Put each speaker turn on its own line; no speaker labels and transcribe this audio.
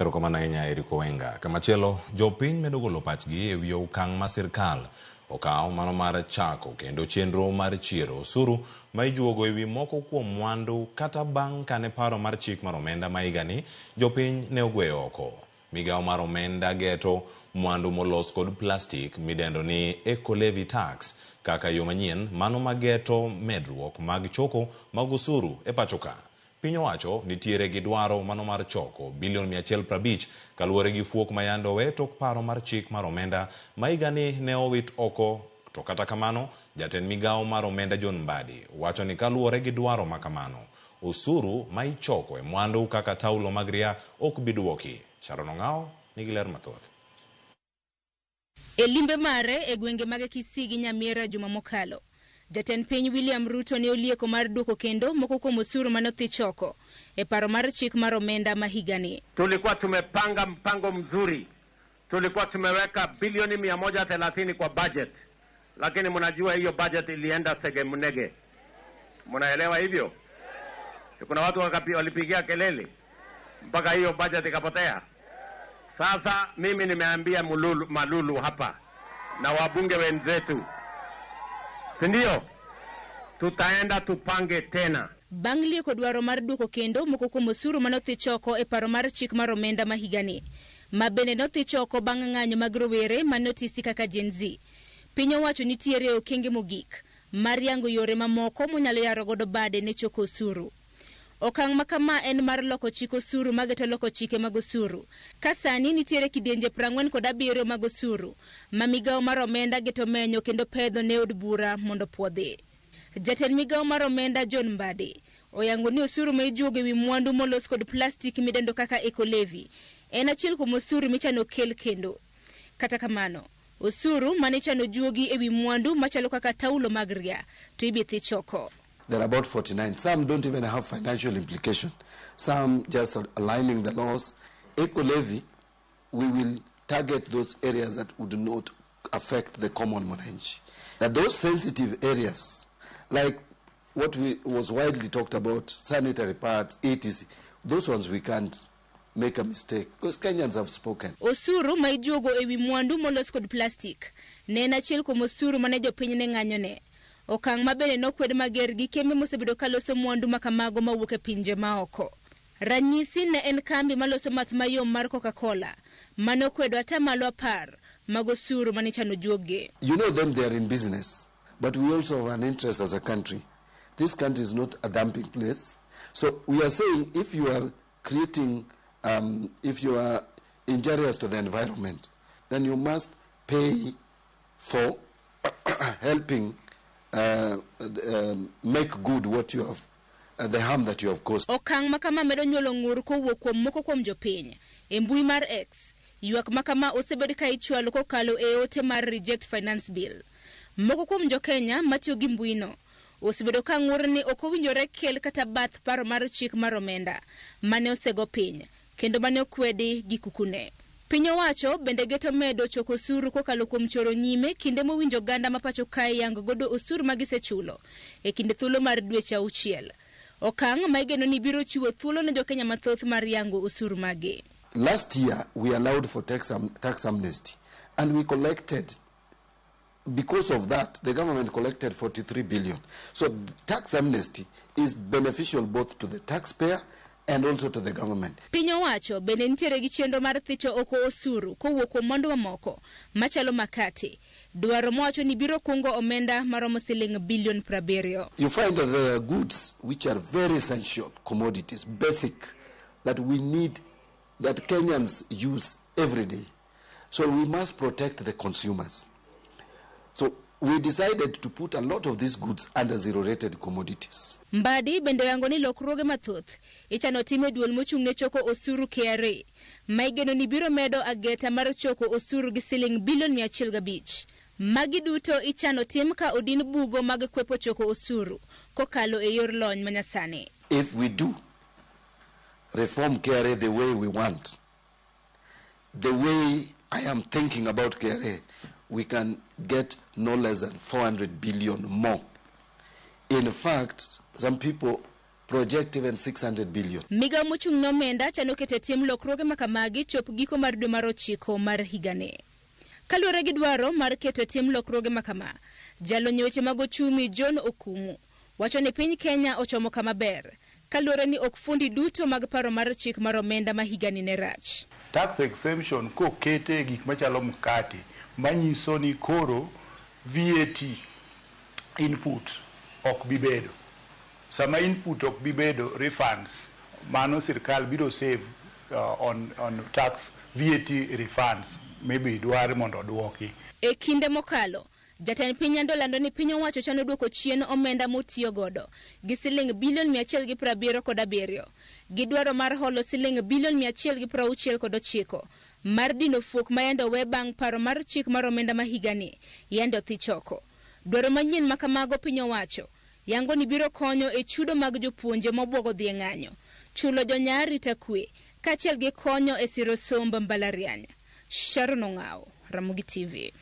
Erokamano ahinya Eriko Wenga. Kamachielo, jopiny medo golo pachgi e wi okang' ma sirkal okawo mano mar chako kendo chenro mar chiero osuru ma ijuogo e wi moko kuom mwandu kata bang' kane paro mar chik mar omenda ma higani jopiny ne ogweyo oko. Migawo mar omenda geto mwandu molos kod plastik midendo ni eco-levy tax kaka yo manyien mano mageto medruok mag choko mag osuru e pachoka. Piny owacho nitiere gi dwaro mano mar choko bilion 150 kaluwore gi fuok mayando we tok paro mar chik mar omenda ma higani ne owit oko. To kata kamano, jatend migawo mar omenda Mbadi wacho ni kaluwore gi dwaro makamano, osuru ma ichoko e mwandu kaka taulo mag ria ok biduoki. Sharon Ong'ao nigi ler mathoth.
E limbe mare e gwenge mag Kisii gi Nyamira juma mokalo, jatend piny William Ruto ne olieko mar duoko kendo moko kuom osuru manodhi choko e paro mar chik mar omenda ma higani.
Tulikuwa tumepanga mpango mzuri, tulikuwa tumeweka bilioni 130 kwa budget, lakini mnajua hiyo budget ilienda segemnege. Mnaelewa hivyo? Kuna watu walipigia kelele mpaka hiyo budget ikapotea. Sasa mimi nimeambia Malulu hapa na wabunge wenzetu, sindio? Tutaenda tupange tena.
Bang' lieko dwaro mar duoko kendo moko kuom osuru manodhi choko e paro mar chik mar omenda ma higani, ma bende nodhi choko bang' ng'anyo mag rowere manotisi kaka Gen Z. Piny owacho nitiere okenge mogik mar yango yore mamoko monyalo yaro godo bade ne choko osuru. Okang' makama en mar loko chik osuru mageto loko chike mag osuru. Ka sani nitiere kidienje 47 mag osuru ma migawo mar omenda geto menyo kendo pedho ne od bura mondo puodhi. Jatend migawo mar omenda Mbadi oyango ni osuru ma ijuogo e wi mwandu molos kod plastik midendo kaka eco-levy en achiel kuom osuru michano kel kendo. Kata kamano, osuru mane chano juogi e wi mwandu machalo kaka taulo mag ria to ibithi choko.
There are about 49. Some don't even have financial implication. Some just aligning the laws. Eco-levy, we will target those areas that would not affect the common mwananchi. That those sensitive areas, like what was widely talked about, sanitary pads, etc., those ones we can't make a mistake because Kenyans have spoken.
Osuru ma ijuogo e wi mwandu molos kod plastik ne en achiel kuom osuru mane jopiny ne ng'anyone. Okang' mabende nokwed mager gi kembe mosebedo kaloso mwandu makamago mawuok e pinje maoko. Ranyisi ne en kambi maloso math mayom mar Coca-Cola manokwedo atamalo 10 mag osuru mane chano juoge.
You know them, they are in business, but we also have an interest as a country. This country is not a dumping place. So we are saying if you are creating, if you are injurious to the environment, then you must pay for helping make good what you have, the harm that you have caused.
Okang' makama medo nyuolo ng'ur kowuok kuom moko kuom jopiny. E mbui mar X, ywak makama osebed ka ichwalo kokalo e ote mar reject finance bill. Moko kuom jokenya matiyo gi mbuino osebedo ka ng'ur ni ok owinjore kel kata bath paro mar chik mar omenda mane osego piny kendo mane okwedi gi kukune. Piny owacho bende geto medo choko osuru kokalo kuom choro nyime kinde mowinjo ganda mapacho kae yango godo osuru magisechulo e kinde thuolo mar dweche 6. Okang' ma igeno ni biro chiwo thuolo ne jokenya mathoth mar yango osuru mage.
Last year we allowed for tax amnesty and we collected, because of that the government collected 43 billion. So tax amnesty is beneficial both to the taxpayer and also to the government.
Piny owacho bende nitiere gi chenro mar thicho oko osuru kowuok kuom mwandu mamoko machalo makate. Dwaro mowacho ni biro kungo omenda maromo siling bilion 70.
You find that there are goods which are very essential commodities, basic, that we need, that Kenyans use every day. So we must protect the consumers. So we decided to put a lot of these goods under zero-rated commodities.
Mbadi bende yango ni lokruoge mathoth ichano time duol mochung'ne choko osuru KRA ma igeno ni biro medo ageta mar choko osuru gi siling bilion 105. Magi duto ichano tim ka odin bugo mag kwepo choko osuru kokalo e yor lony manyasani.
If we do reform KRA the way we want, the way I am thinking about KRA, we can get no less than 400 billion more. In fact, some people project even 600 billion.
Miga mochung' nomenda chano kete tim lokruoge makamagi chop giko mar dwe mar 9 mar higani. Kaluwore gi dwaro mar keto tim lokruoge makama, jalony weche mag ochumi John Okumu wacho ni piny Kenya ochomo kama ber, kaluwore ni ok fundi duto mag paro mar chik mar omenda ma higani ne rach.
Tax exemption ko kete gik machalo mkate manyiso ni koro VAT input ok bibedo. Sama input ok bibedo, refunds mano sirkal biro save on tax VAT refunds maybe dware mondo oduoki.
E kinde mokalo, jatend piny andolando ni piny owacho chano duoko chien omenda motiyo godo gi siling bilion 177 gi dwaro mar holo siling bilion 169 mar dino fuok ma yando we bang' paro mar chik mar omenda ma higani yando thi choko. Dwaro manyien makamago piny owacho yango ni biro konyo e chudo mag jopuonje mobwogo dhi ng'anyo, chulo jonyar rita kwe, kaachiel gi konyo e siro somb mbalariany. Sharon Ong'aw, Ramogi TV.